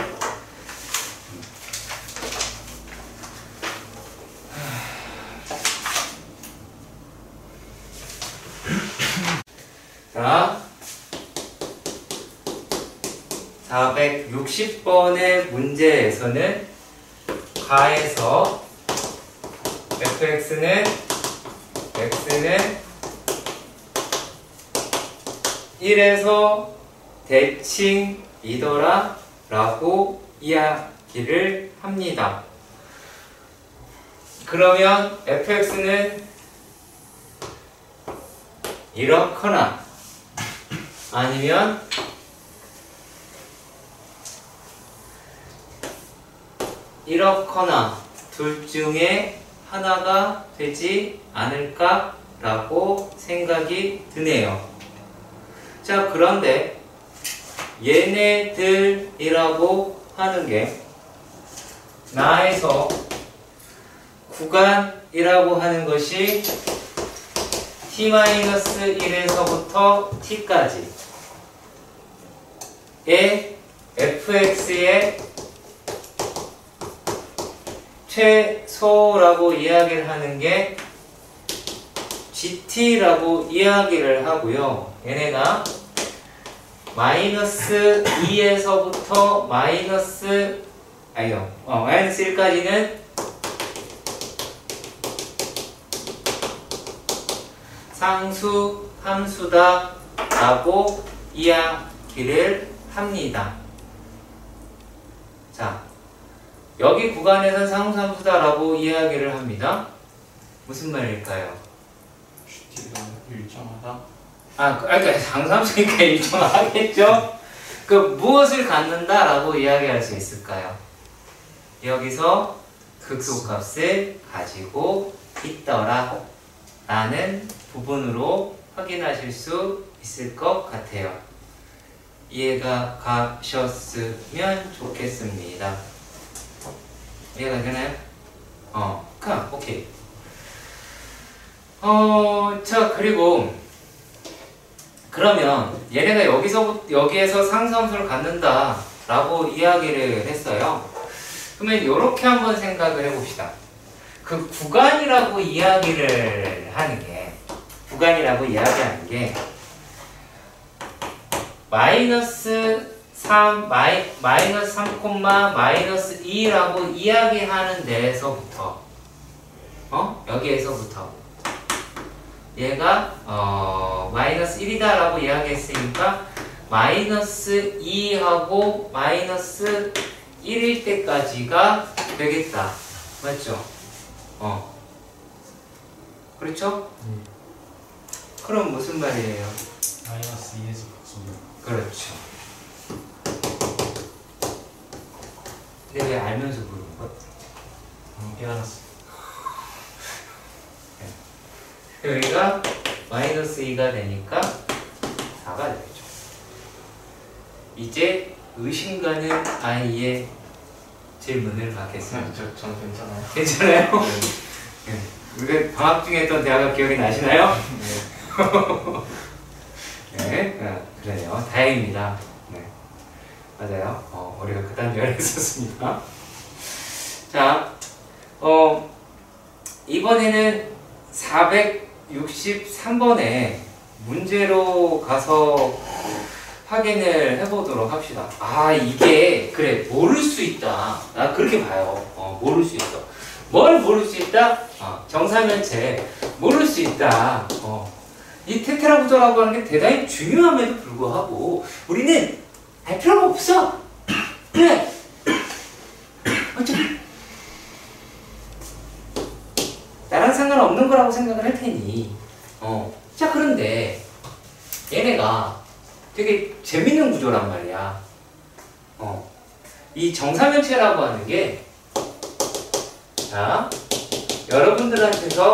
자, 460번의 문제에서는 가에서 fx는 x는 1에서 대칭이더라 라고 이야기를 합니다. 그러면 fx는 이렇거나 아니면 이렇거나 둘 중에 하나가 되지 않을까 라고 생각이 드네요. 자, 그런데 얘네들이라고 하는 게 나에서 구간이라고 하는 것이 t-1에서부터 t까지 의 fx의 최소라고 이야기를 하는 게 gt라고 이야기를 하고요. 얘네가 마이너스 2에서부터 마이너스 1까지는 상수 함수다 라고 이야기를 합니다. 자, 여기 구간에서 상수 함수다 라고 이야기를 합니다. 무슨 말일까요? GT가 일정하다. 그러니까 상수 함수니까 일정하겠죠? 그 무엇을 갖는다 라고 이야기할 수 있을까요? 여기서 극소값을 가지고 있더라 라는 부분으로 확인하실 수 있을 것 같아요. 이해가 가셨으면 좋겠습니다. 이해가 되나요? 오케이. 자, 그리고 그러면 얘네가 여기에서 상수함수를 갖는다 라고 이야기를 했어요. 그러면 이렇게 한번 생각을 해봅시다. 그 구간이라고 이야기를 하는 게 마이너스 3, 마이너스 3, 마이너스 2라고 이야기하는 데에서부터 여기에서부터 얘가 마이너스 1이다 라고 이야기했으니까 마이너스 2하고 마이너스 1일 때까지가 되겠다. 맞죠? 그렇죠? 그럼 무슨 말이에요? 마이너스 2에서 극소는. 그렇죠. 근데 왜 알면서 부르는 거야? 깨달았어. 여기가 마이너스 2가 되니까 4가 되겠죠. 이제 의심가는 아이의 질문을 받겠습니다. 전 괜찮아요. 괜찮아요? 네. 우리가 방학 중에 했던 대화가 기억이 나시나요? 네, 그래요. 다행입니다. 네, 맞아요. 우리가 그딴 대화를 했었습니다. 자, 이번에는 463번에 문제로 가서 확인을 해보도록 합시다. 이게 그래 모를 수 있다. 나 그렇게 봐요. 모를 수 있어. 뭘 모를 수 있다? 정사면체 모를 수 있다. 이 테트라부터라고 하는 게 대단히 중요함에도 불구하고 우리는 알 필요가 없어. 왜? 어차피 나랑 상관없는 거라고 생각을 할 테니. 자, 그런데 얘네가 되게 재밌는 구조란 말이야. 이 정사면체라고 하는 게, 자, 여러분들한테서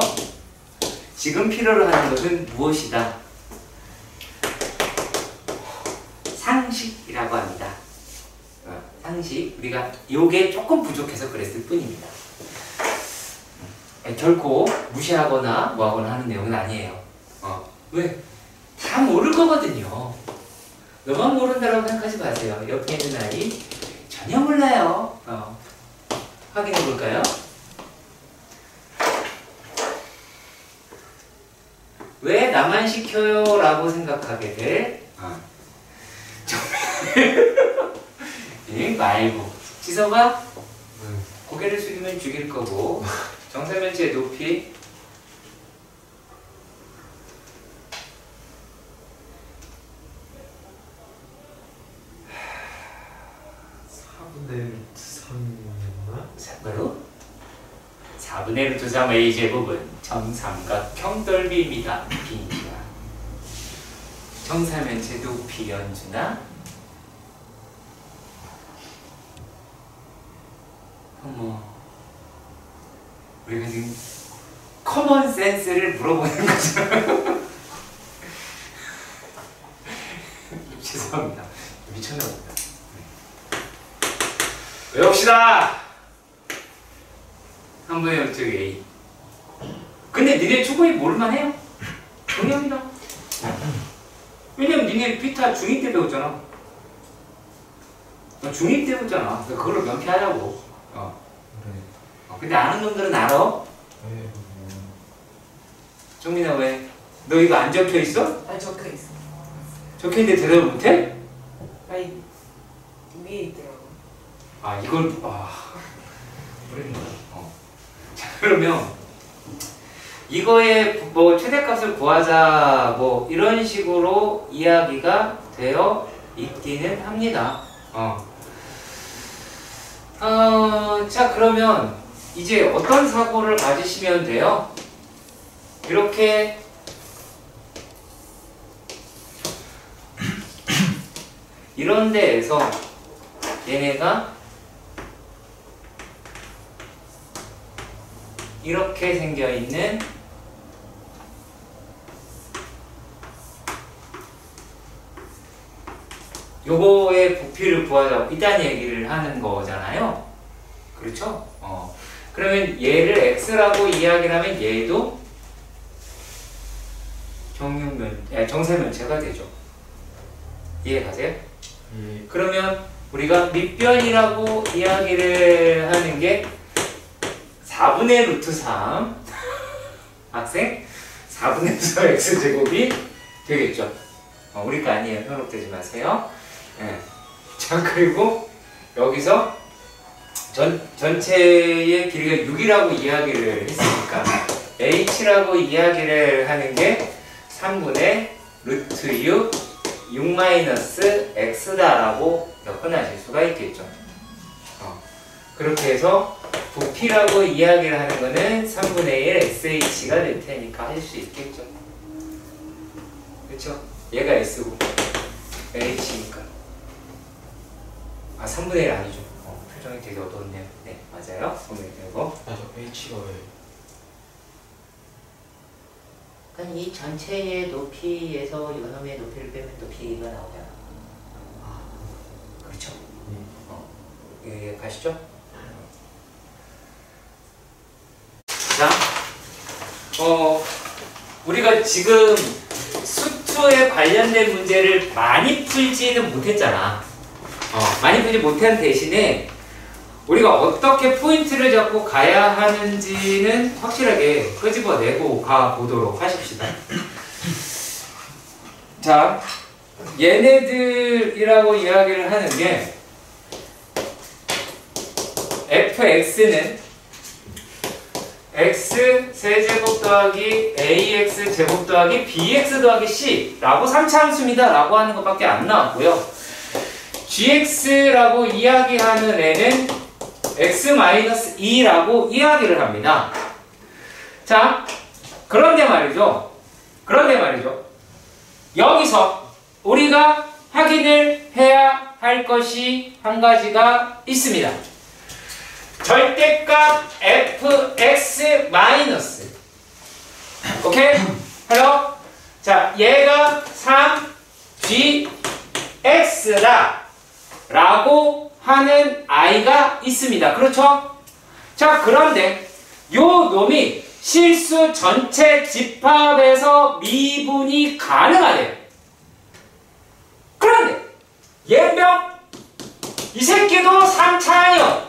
지금 필요로 하는 것은 무엇이다? 상식이라고 합니다. 상식. 우리가 요게 조금 부족해서 그랬을 뿐입니다. 결코 무시하거나 뭐하거나 하는 내용은 아니에요. 왜? 다 모를 거거든요. 너만 모른다라고 생각하지 마세요. 옆에 있는 아이 전혀 몰라요. 확인해 볼까요? 왜 나만 시켜요? 라고 생각하게 될 말고 지서가 네. 고개를 숙이면 죽일 거고 정사면체의 높이 4분의 3이었나? 바로 4분의 루트 3 a제곱은 정삼각형 넓이입니다. 빈지야. 정사면체 높이 연주나 우리가 지금 커먼 센스를 물어보는 거죠. 죄송합니다. 미쳤나 보다. 외웁시다. 3분의 루트 a. 근데 니네 충분히 모를만 해요. 동의합니다. 왜냐면 니네 피타 중2 때 배웠잖아. 중2 때 배웠잖아. 그걸로 명쾌하자고. 근데 아는 놈들은 알아? 정민아 왜? 너 이거 안 적혀 있어? 아니 적혀 있어. 적혀 있는데 대답을 못해? 아니 위에 있더라고. 이걸 자, 그러면 이거의 뭐 최대값을 구하자 뭐 이런 식으로 이야기가 되어 있기는 합니다. 자, 그러면 이제 어떤 사고를 가지시면 돼요? 이렇게 이런 데에서 얘네가 이렇게 생겨 있는 요거의 부피를 구하자고 이딴 얘기를 하는 거잖아요. 그렇죠? 그러면 얘를 x라고 이야기를 하면 얘도 정사면체가 되죠. 이해가세요? 그러면 우리가 밑변이라고 이야기를 하는 게 4분의 루트 3 학생 4분의 루트 3 x제곱이 되겠죠. 우리 거 아니에요. 현혹되지 마세요. 자, 그리고 여기서 전체의 길이가 6이라고 이야기를 했으니까 h라고 이야기를 하는 게 3분의 루트 6 마이너스 x다라고 엮어내실 수가 있겠죠. 그렇게 해서 부피라고 이야기를 하는 거는 3분의 1 sh가 될 테니까 하실 수 있겠죠. 그렇죠? 얘가 s고 h니까 3분의 1 아니죠. 표정이 되게 어두웠네요. 네, 맞아요. 3분의 1이고 저 h가 왜? 그러니까 이 전체의 높이에서 요놈의 높이를 빼면 높이가 나오잖아. 그렇죠? 예, 가시죠. 자, 우리가 지금 수투에 관련된 문제를 많이 풀지는 못했잖아. 많이 풀지 못한 대신에 우리가 어떻게 포인트를 잡고 가야 하는지는 확실하게 끄집어내고 가보도록 하십시다. 자, 얘네들이라고 이야기를 하는 게 fx는 x 세제곱 더하기 ax 제곱 더하기 bx 더하기 c라고 3차 함수입니다 라고 하는 것밖에 안 나왔고요. gx라고 이야기하는 애는 x-2라고 이야기를 합니다. 자, 그런데 말이죠. 여기서 우리가 확인을 해야 할 것이 한 가지가 있습니다. 절대값 fx 마이너스. 오케이? hello? 자, 얘가 3gx다 라고 하는 i가 있습니다. 그렇죠? 자, 그런데 요 놈이 실수 전체 집합에서 미분이 가능하대요. 그런데 얘명 이 새끼도 3차예요.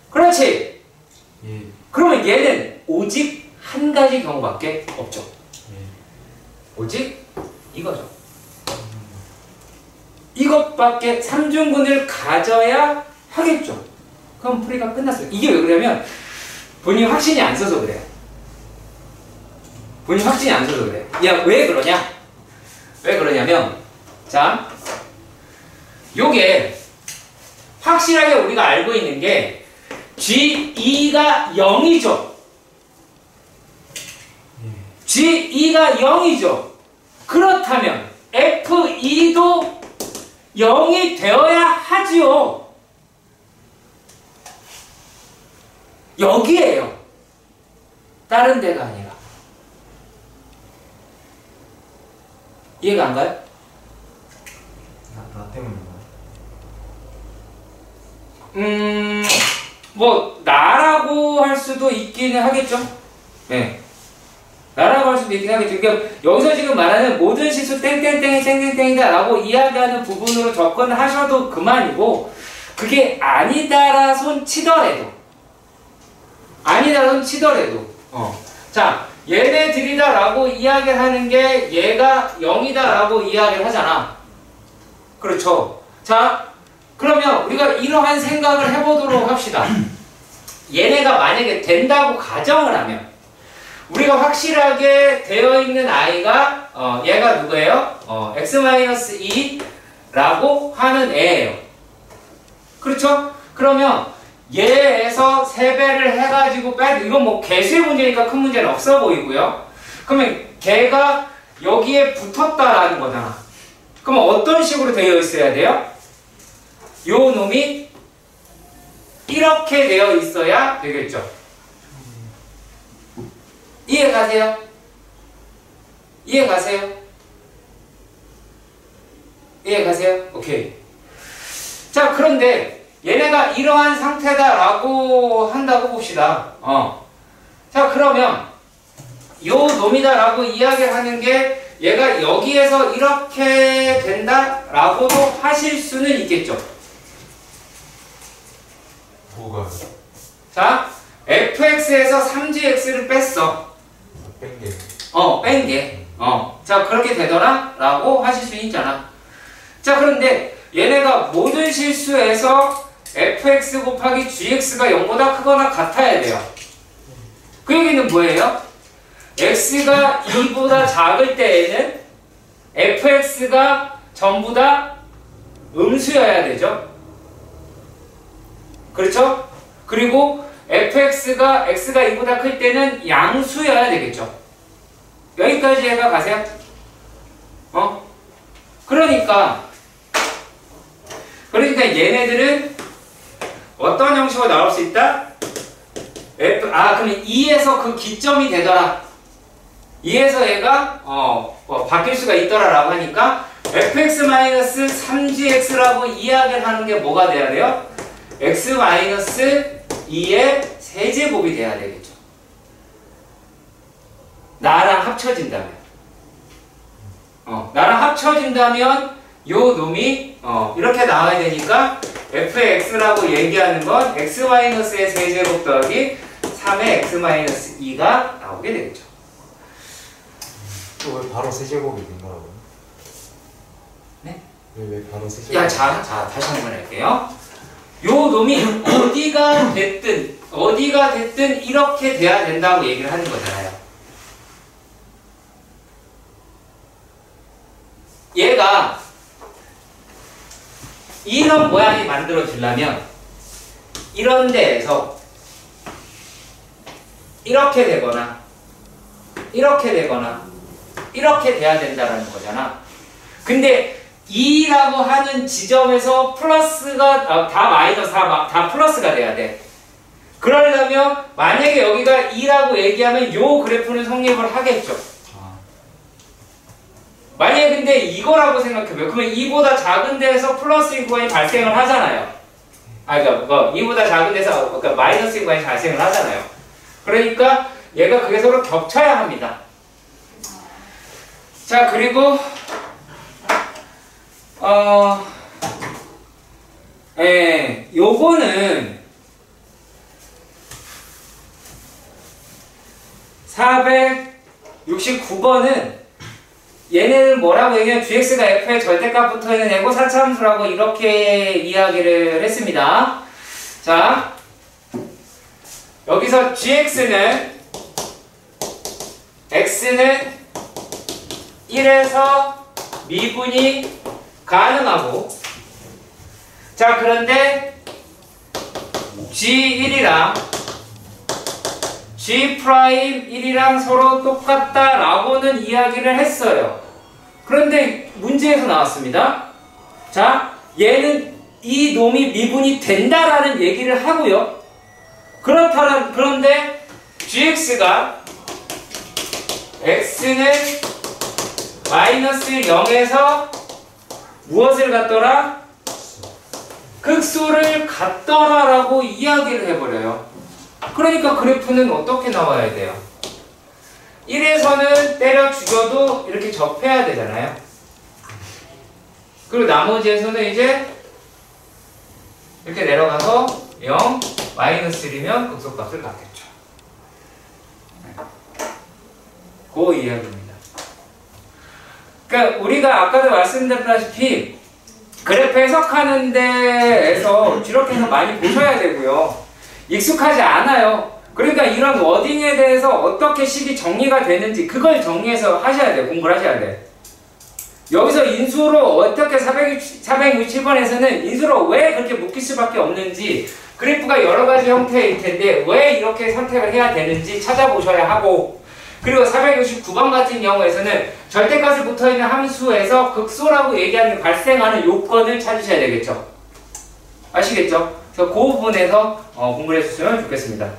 그렇지? 예. 그러면 얘는 오직 한 가지 경우밖에 없죠. 예. 오직 이거죠. 이것밖에 3중근을 가져야 하겠죠. 그럼 풀이가 끝났어요. 이게 왜 그러냐면 본인 확신이 안 서서 그래요. 본인 확신이 안 서서 그래요. 야, 왜 그러냐? 왜 그러냐면 자, 요게 확실하게 우리가 알고 있는 게 G2가 0이죠. G2가 0이죠. 그렇다면 F2도 0이 되어야 하지요. 여기에요. 다른 데가 아니라. 이해가 안 가요? 나 때문인가요? 뭐 나라고 할 수도 있기는 하겠죠. 네. 나라고 할 수도 있긴 하겠죠. 그러니까 여기서 지금 말하는 모든 실수 땡땡땡이 땡땡땡이다 라고 이야기하는 부분으로 접근하셔도 그만이고, 그게 아니다라 손 치더라도 자, 얘네들이다 라고 이야기를 하는 게 얘가 0이다 라고 이야기를 하잖아. 그렇죠. 자, 그러면 우리가 이러한 생각을 해보도록 합시다. 얘네가 만약에 된다고 가정을 하면 우리가 확실하게 되어 있는 i가 얘가 누구예요? x-2라고 하는 애예요. 그렇죠? 그러면 얘에서 3배를 해가지고 이건 뭐 개수의 문제니까 큰 문제는 없어 보이고요. 그러면 걔가 여기에 붙었다라는 거잖아. 그러면 어떤 식으로 되어 있어야 돼요? 요 놈이 이렇게 되어 있어야 되겠죠. 이해 가세요? 이해 가세요? 이해 가세요? 오케이. 자, 그런데 얘네가 이러한 상태다라고 한다고 봅시다. 자, 그러면 요 놈이다라고 이야기를 하는 게 얘가 여기에서 이렇게 된다라고도 하실 수는 있겠죠. 뭐가 자, fx에서 3gx를 뺐어. 뺀 게. 뺀 게. 자, 그렇게 되더라? 라고 하실 수 있잖아. 자, 그런데 얘네가 모든 실수에서 fx 곱하기 gx가 0보다 크거나 같아야 돼요. 그 얘기는 뭐예요? x가 2보다 작을 때에는 fx가 전부 다 음수여야 되죠. 그렇죠? 그리고 fx가 x가 2보다 클 때는 양수여야 되겠죠. 여기까지 해가 가세요. 그러니까 얘네들은 어떤 형식으로 나올 수 있다? 그러면 2에서 그 기점이 되더라. 2에서 얘가 바뀔 수가 있더라 라고 하니까 fx-3gx라고 이야기를 하는 게 뭐가 돼야 돼요? x-2의 세제곱이 돼야 되겠죠. 나랑 합쳐진다면. 나랑 합쳐진다면 요 놈이 이렇게 나와야 되니까 fx라고 얘기하는 건 x-의 세제곱 더하기 3의 x-2가 나오게 되겠죠. 또 왜 바로 세제곱이 된 거라고요? 네? 왜 바로 세제곱? 자, 다시 한번 할게요. 요 놈이 어디가 됐든 어디가 됐든 이렇게 돼야 된다고 얘기를 하는 거잖아요. 얘가 이런 모양이 만들어지려면 이런 데에서 이렇게 되거나 이렇게 되거나 이렇게 돼야 된다는 거잖아. 근데 2라고 하는 지점에서 플러스가 다 마이너스 다 플러스가 돼야 돼. 그러려면 만약에 여기가 2라고 얘기하면 요 그래프는 성립을 하겠죠. 만약에 근데 이거라고 생각해봐요. 그러면 2보다 작은 데에서 플러스인 구간이 발생을 하잖아요. 그러니까 2보다 작은 데서 그러니까 마이너스인 구간이 발생을 하잖아요. 그러니까 얘가 그게 서로 겹쳐야 합니다. 자, 그리고 요거는 469번은 얘네는 뭐라고 얘기하면 gx가 f의 절대값 붙어있는 애고 사차함수라고 이렇게 이야기를 했습니다. 자, 여기서 gx는 x는 1에서 미분이 가능하고, 자, 그런데 g1이랑 g'1이랑 서로 똑같다라고는 이야기를 했어요. 그런데 문제에서 나왔습니다. 자, 얘는 이 놈이 미분이 된다라는 얘기를 하고요. 그런데 gx가 x는 마이너스 0에서 무엇을 갖더라? 극소를 갖더라라고 이야기를 해버려요. 그러니까 그래프는 어떻게 나와야 돼요? 1에서는 때려 죽여도 이렇게 접해야 되잖아요. 그리고 나머지에서는 이제 이렇게 내려가서 0, 마이너스 1이면 극소값을 갖겠죠. 그 이야기입니다. 그러니까 우리가 아까도 말씀드렸다시피 그래프 해석하는 데에서 이렇게 해서 많이 보셔야 되고요. 익숙하지 않아요. 그러니까 이런 워딩에 대해서 어떻게 식이 정리가 되는지 그걸 정리해서 하셔야 돼요. 공부를 하셔야 돼. 여기서 인수로 어떻게 467번에서는 인수로 왜 그렇게 묶일 수밖에 없는지, 그래프가 여러 가지 형태일 텐데 왜 이렇게 선택을 해야 되는지 찾아보셔야 하고, 그리고 469번 같은 경우에서는 절대값이 붙어있는 함수에서 극소라고 얘기하는 게 발생하는 요건을 찾으셔야 되겠죠. 아시겠죠? 그래서 그 부분에서 공부를 해주시면 좋겠습니다.